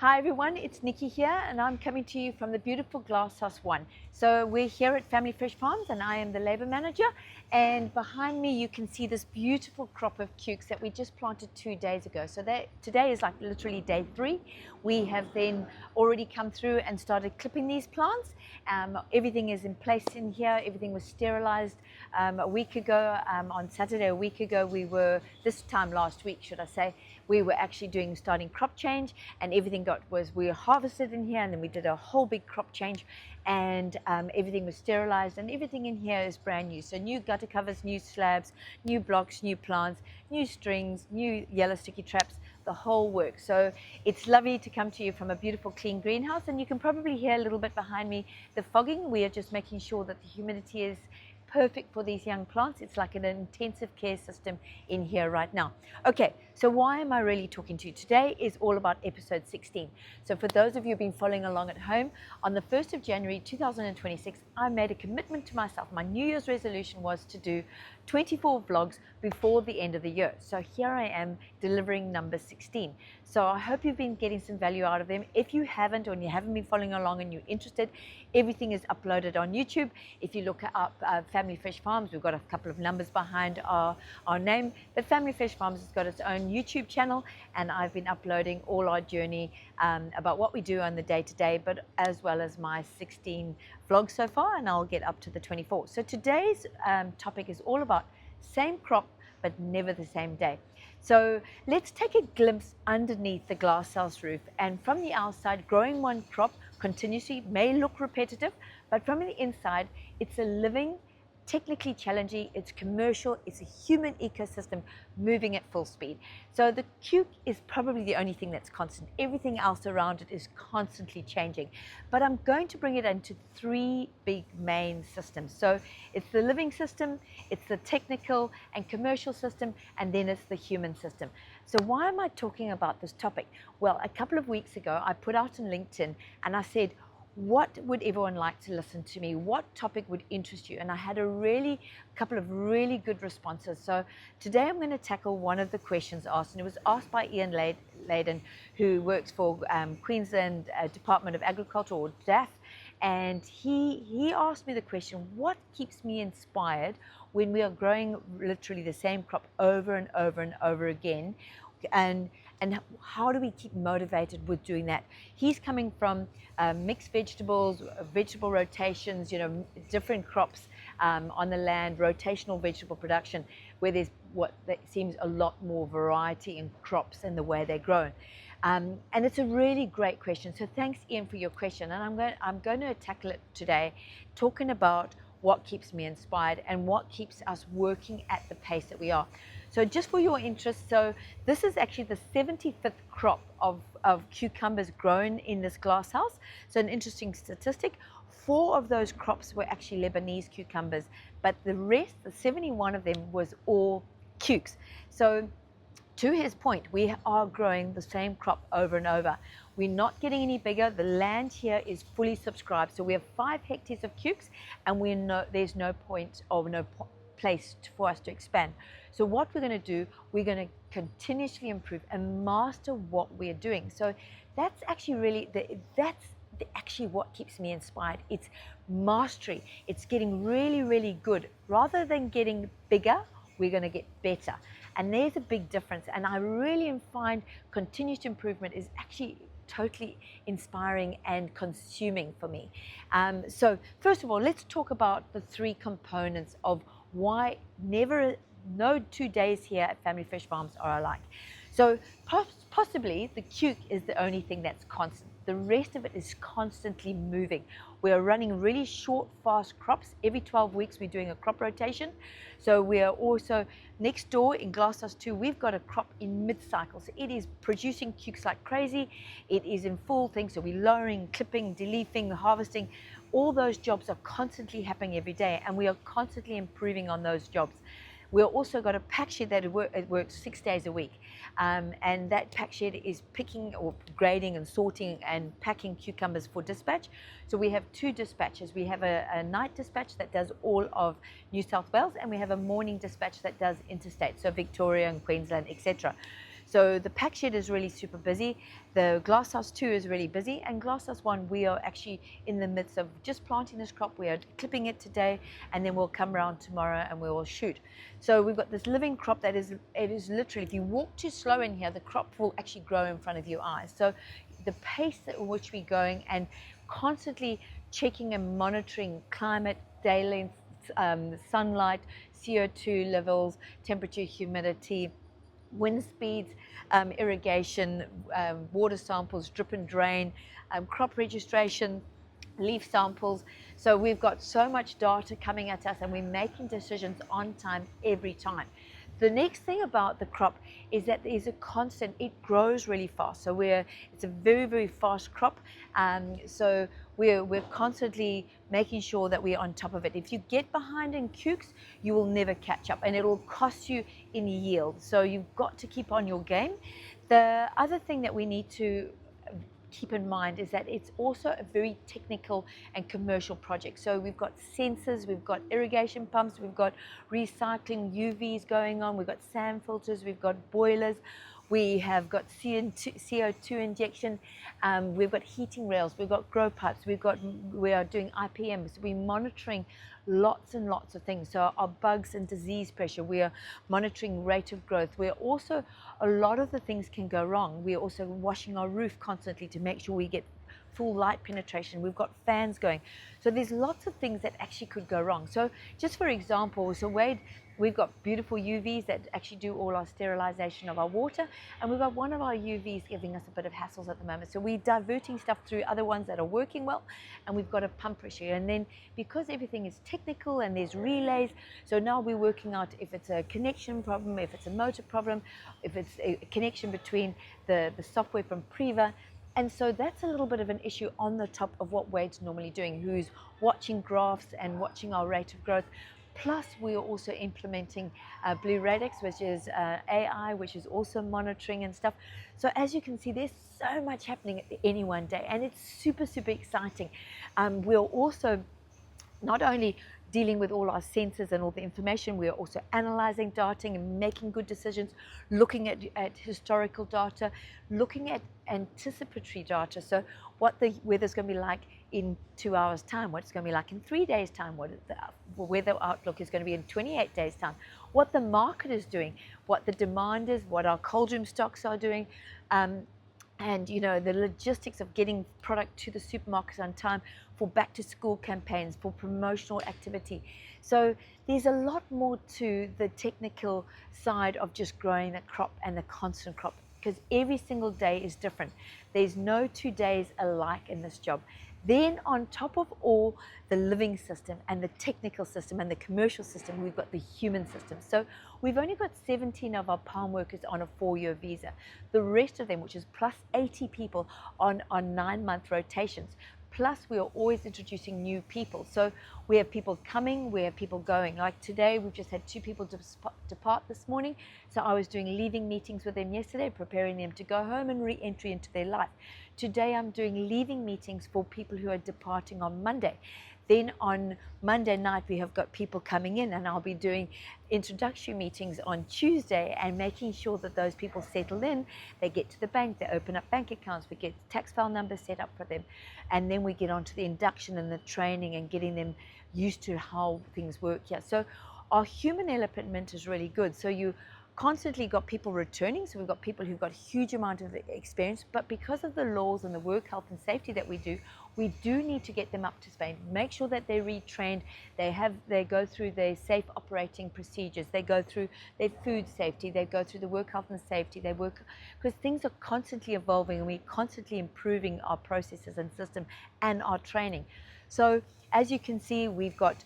Hi everyone, it's Nikki here and I'm coming to you from the beautiful Glasshouse 1. So we're here at Family Fresh Farms and I am the labour manager, and behind me you can see this beautiful crop of Qukes that we just planted 2 days ago. So today is like literally day 3. We have then already come through and started clipping these plants. Everything is in place in here, everything was sterilised a week ago. On Saturday a week ago this time last week should I say, we were actually starting crop change, and everything we harvested in here, and then we did a whole big crop change, and everything was sterilized, and everything in here is brand new. So new gutter covers, new slabs, new blocks, new plants, new strings, new yellow sticky traps, the whole work. So it's lovely to come to you from a beautiful clean greenhouse, and you can probably hear a little bit behind me the fogging. We are just making sure that the humidity is perfect for these young plants. It's like an intensive care system in here right now. Okay, so why am I really talking to you? Today is all about episode 16. So for those of you who've been following along at home, on the 1st of January 2026, I made a commitment to myself. My New Year's resolution was to do 24 vlogs before the end of the year. So here I am delivering number 16. So I hope you've been getting some value out of them. If you haven't, or you haven't been following along and you're interested, everything is uploaded on YouTube. If you look up Family Fresh Farms, we've got a couple of numbers behind our name, but Family Fresh Farms has got its own YouTube channel, and I've been uploading all our journey about what we do on the day-to-day, but as well as my 16 vlogs so far, and I'll get up to the 24. So today's topic is all about same crop but never the same day. So let's take a glimpse underneath the glasshouse roof, and from the outside, growing one crop continuously may look repetitive, but from the inside it's a living, technically challenging, it's commercial, it's a human ecosystem moving at full speed. So the Quke is probably the only thing that's constant. Everything else around it is constantly changing. But I'm going to bring it into 3 big main systems. So it's the living system, it's the technical and commercial system, and then it's the human system. So why am I talking about this topic? Well, a couple of weeks ago, I put out on LinkedIn and I said, what would everyone like to listen to me? What topic would interest you? And I had a couple of really good responses. So today I'm going to tackle one of the questions asked, and it was asked by Ian Layden, who works for Queensland Department of Agriculture, or DAF, and he asked me the question, what keeps me inspired when we are growing literally the same crop over and over and over again? And how do we keep motivated with doing that? He's coming from mixed vegetables, vegetable rotations, different crops on the land, rotational vegetable production, where there's what seems a lot more variety in crops and the way they're grown. And it's a really great question. So thanks, Ian, for your question. And I'm going to tackle it today, talking about what keeps me inspired and what keeps us working at the pace that we are. So just for your interest, so this is actually the 75th crop of cucumbers grown in this glass house. So an interesting statistic, 4 of those crops were actually Lebanese cucumbers, but the rest, the 71 of them, was all Qukes. So to his point, we are growing the same crop over and over. We're not getting any bigger. The land here is fully subscribed. So we have 5 hectares of Qukes, and there's no point or no place for us to expand. So what we're going to do, we're going to continuously improve and master what we're doing. So that's actually actually what keeps me inspired. It's mastery. It's getting really, really good. Rather than getting bigger, we're going to get better. And there's a big difference. And I really find continuous improvement is actually totally inspiring and consuming for me. So first of all, let's talk about the 3 components of why no 2 days here at Family Fresh Farms are alike. So possibly the Quke is the only thing that's constant. The rest of it is constantly moving. We are running really short, fast crops. Every 12 weeks, we're doing a crop rotation. So we are also next door in Glasshouse 2, we've got a crop in mid-cycle. So it is producing Qukes like crazy. It is in full thing. So we're lowering, clipping, deleafing, harvesting. All those jobs are constantly happening every day, and we are constantly improving on those jobs. We've also got a pack shed that it works 6 days a week. And that pack shed is picking or grading and sorting and packing cucumbers for dispatch. So we have 2 dispatches. We have a night dispatch that does all of New South Wales, and we have a morning dispatch that does interstate, so Victoria and Queensland, etc. So the pack shed is really super busy. The glasshouse 2 is really busy, and glasshouse 1, we are actually in the midst of just planting this crop. We are clipping it today, and then we'll come around tomorrow and we will shoot. So we've got this living crop that is literally, if you walk too slow in here, the crop will actually grow in front of your eyes. So the pace at which we're going and constantly checking and monitoring climate, day length, sunlight, CO2 levels, temperature, humidity, wind speeds, irrigation, water samples, drip and drain, crop registration, leaf samples. So we've got so much data coming at us, and we're making decisions on time every time. The next thing about the crop is that there's a constant, it grows really fast. So it's a very, very fast crop. So we're constantly making sure that we're on top of it. If you get behind in Qukes, you will never catch up, and it'll cost you in yield. So you've got to keep on your game. The other thing that we need to keep in mind is that it's also a very technical and commercial project. So we've got sensors, we've got irrigation pumps, we've got recycling UVs going on, we've got sand filters, we've got boilers, we have got CO2 injection, we've got heating rails, we've got grow pipes, we are doing IPMs, we're monitoring lots and lots of things. So our bugs and disease pressure, we are monitoring rate of growth. We're also, a lot of the things can go wrong. We're also washing our roof constantly to make sure we get full light penetration. We've got fans going. So there's lots of things that actually could go wrong. So just for example, so Wade, we've got beautiful UVs that actually do all our sterilization of our water, and we've got one of our UVs giving us a bit of hassles at the moment. So we're diverting stuff through other ones that are working well, and we've got a pump issue. And then because everything is technical and there's relays, so now we're working out if it's a connection problem, if it's a motor problem, if it's a connection between the software from Priva. And so that's a little bit of an issue on the top of what Wade's normally doing, who's watching graphs and watching our rate of growth. Plus, we are also implementing Blue Radix, which is AI, which is also monitoring and stuff. So as you can see, there's so much happening at any one day, and it's super, super exciting. We're also not only dealing with all our sensors and all the information, we are also analyzing data and making good decisions, looking at historical data, looking at anticipatory data. So what the weather's going to be like in 2 hours time, what it's going to be like in 3 days time, what the weather outlook is going to be in 28 days time, what the market is doing, what the demand is, what our cold room stocks are doing, and you know, the logistics of getting product to the supermarkets on time for back to school campaigns, for promotional activity. So there's a lot more to the technical side of just growing the crop and the constant crop, because every single day is different. There's no 2 days alike in this job. Then on top of all the living system and the technical system and the commercial system, we've got the human system. So we've only got 17 of our palm workers on a 4-year visa. The rest of them, which is plus 80 people on 9-month rotations. Plus we are always introducing new people. So we have people coming, we have people going. Like today, we've just had 2 people depart this morning. So I was doing leaving meetings with them yesterday, preparing them to go home and re-entry into their life. Today I'm doing leaving meetings for people who are departing on Monday. Then on Monday night, we have got people coming in, and I'll be doing introductory meetings on Tuesday and making sure that those people settle in. They get to the bank, they open up bank accounts, we get tax file numbers set up for them. And then we get on to the induction and the training and getting them used to how things work here. So our human element is really good. So you constantly got people returning, so we've got people who've got a huge amount of experience, but because of the laws and the work health and safety that we do need to get them up to speed, make sure that they're retrained, they go through their safe operating procedures, they go through their food safety, they go through the work health and safety, they work, because things are constantly evolving and we're constantly improving our processes and system and our training. So as you can see, we've got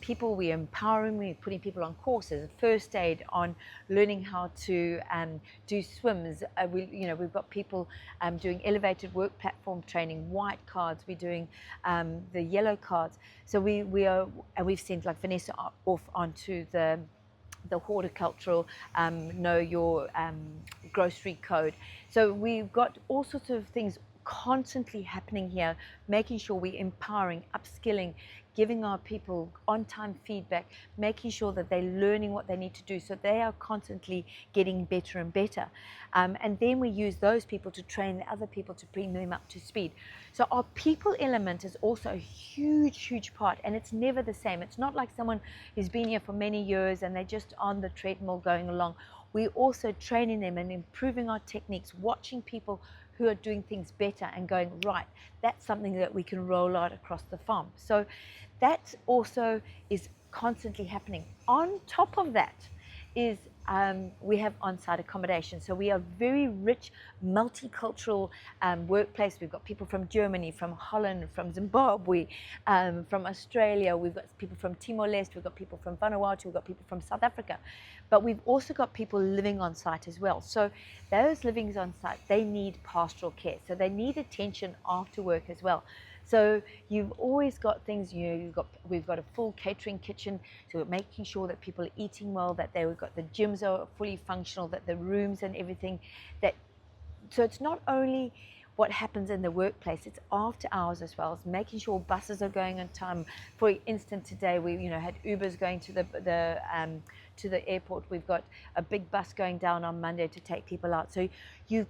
people, we're empowering, we're putting people on courses, first aid, on learning how to do swims. We've got people doing elevated work platform training, white cards, we're doing the yellow cards. So we've sent like Vanessa off onto the horticultural, know your grocery code. So we've got all sorts of things constantly happening here, making sure we're empowering, upskilling, giving our people on-time feedback, making sure that they're learning what they need to do, so they are constantly getting better and better. And then we use those people to train the other people to bring them up to speed. So our people element is also a huge part, and it's never the same. It's not like someone who's been here for many years and they're just on the treadmill going along. We're also training them and improving our techniques, watching people who are doing things better and going, right, that's something that we can roll out across the farm. So that also is constantly happening. On top of that is we have on-site accommodation. So we are very rich, multicultural workplace. We've got people from Germany, from Holland, from Zimbabwe, from Australia. We've got people from Timor-Leste. We've got people from Vanuatu. We've got people from South Africa. But we've also got people living on site as well. So those living on site, they need pastoral care. So they need attention after work as well. So you've always got things, we've got a full catering kitchen, so we're making sure that people are eating well, that we've got the gyms are fully functional, that the rooms and everything, so it's not only what happens in the workplace, it's after hours as well. It's making sure buses are going on time. For instance, today we had Ubers going to the airport. We've got a big bus going down on Monday to take people out. So you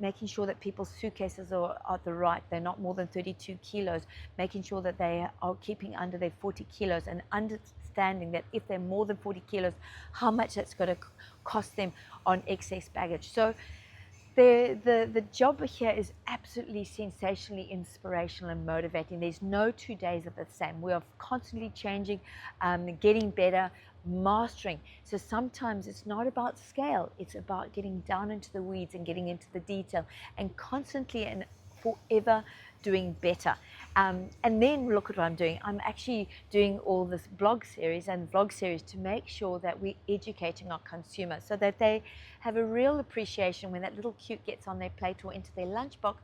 making sure that people's suitcases are the right, they're not more than 32 kilos, making sure that they are keeping under their 40 kilos and understanding that if they're more than 40 kilos, how much that's going to cost them on excess baggage. So the job here is absolutely sensationally inspirational and motivating. There's no 2 days are the same. We are constantly changing, getting better, mastering. So sometimes it's not about scale, it's about getting down into the weeds and getting into the detail and constantly and forever doing better. And then look at what I'm doing. I'm actually doing all this blog series and vlog series to make sure that we're educating our consumers so that they have a real appreciation when that little Qukes gets on their plate or into their lunchbox,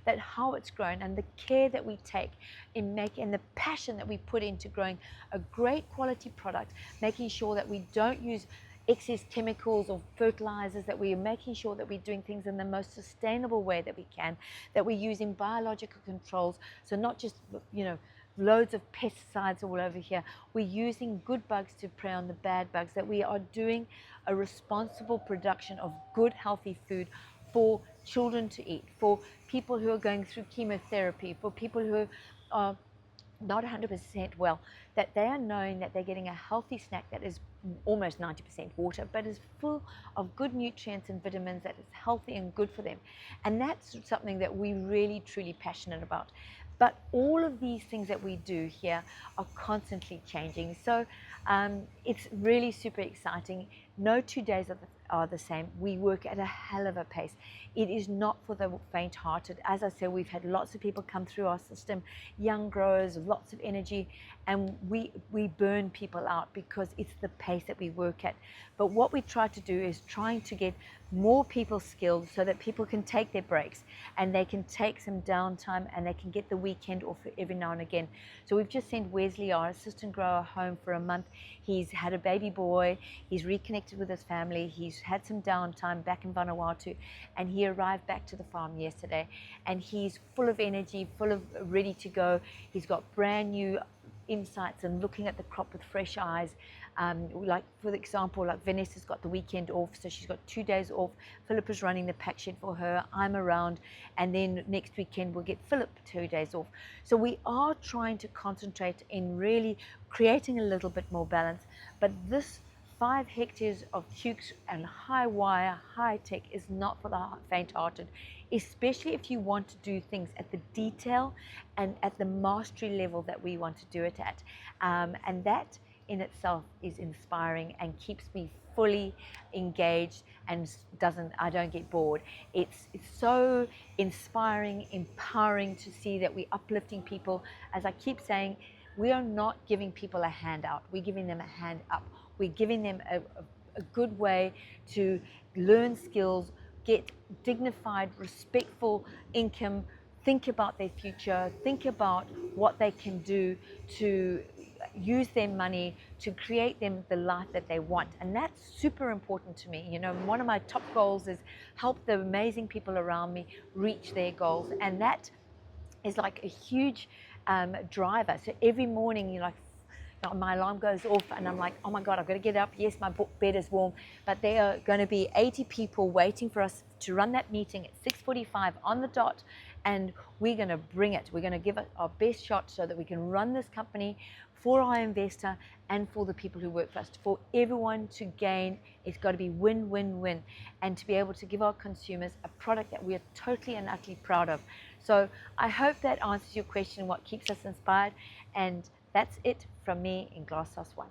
that how it's grown and the care that we take in making, the passion that we put into growing a great quality product, making sure that we don't use excess chemicals or fertilizers, that we are making sure that we're doing things in the most sustainable way that we can, that we're using biological controls, so not just loads of pesticides all over here. We're using good bugs to prey on the bad bugs, that we are doing a responsible production of good healthy food for children to eat, for people who are going through chemotherapy, for people who are not 100% well, that they are knowing that they're getting a healthy snack that is almost 90% water, but is full of good nutrients and vitamins, that is healthy and good for them. And that's something that we're really, truly passionate about. But all of these things that we do here are constantly changing. So it's really super exciting. No 2 days are the same. We work at a hell of a pace. It is not for the faint-hearted. As I said, we've had lots of people come through our system, young growers, lots of energy, and we burn people out because it's the pace that we work at. But what we try to do is trying to get more people skilled so that people can take their breaks and they can take some downtime and they can get the weekend off every now and again. So we've just sent Wesley, our assistant grower, home for a month. He's had a baby boy, he's reconnected with his family, he's had some downtime back in Vanuatu, and he arrived back to the farm yesterday, and he's full of energy, full of ready to go. He's got brand new insights and looking at the crop with fresh eyes. Like for example, like Vanessa's got the weekend off, so she's got 2 days off. Philip is running the pack shed for her, I'm around, and then next weekend we'll get Philip 2 days off. So we are trying to concentrate in really creating a little bit more balance, but this 5 hectares of Qukes and high wire, high tech is not for the faint-hearted, especially if you want to do things at the detail and at the mastery level that we want to do it at. And that in itself is inspiring and keeps me fully engaged and I don't get bored. It's so inspiring, empowering to see that we're uplifting people. As I keep saying, we are not giving people a handout, we're giving them a hand up. We're giving them a good way to learn skills, get dignified, respectful income, think about their future, think about what they can do to use their money to create them the life that they want. And that's super important to me. One of my top goals is help the amazing people around me reach their goals. And that is like a huge driver. So every morning you're like, my alarm goes off and I'm like, oh my God, I've got to get up. Yes, my bed is warm, but there are going to be 80 people waiting for us to run that meeting at 6:45 on the dot, and we're going to bring it. We're going to give it our best shot so that we can run this company for our investor and for the people who work for us, for everyone to gain. It's got to be win, win, win, and to be able to give our consumers a product that we are totally and utterly proud of. So I hope that answers your question, what keeps us inspired, and that's it from me in Glasshouse One.